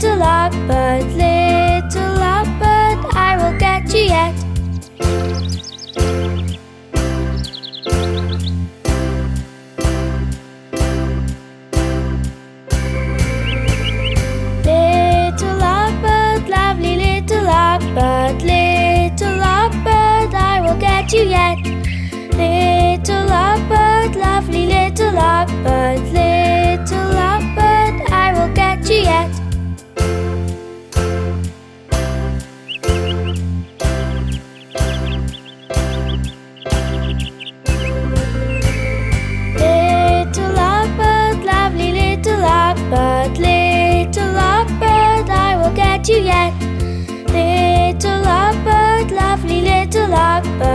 little blackbird, little blackbird, I will get you yet. Little blackbird, lovely little blackbird, little blackbird, I will get you yet. Little blackbird, lovely little blackbird, little blackbird, I will get you yet. Little blackbird, lovely little blackbird, little blackbird, I will get you yet. Little blackbird, lovely little blackbird,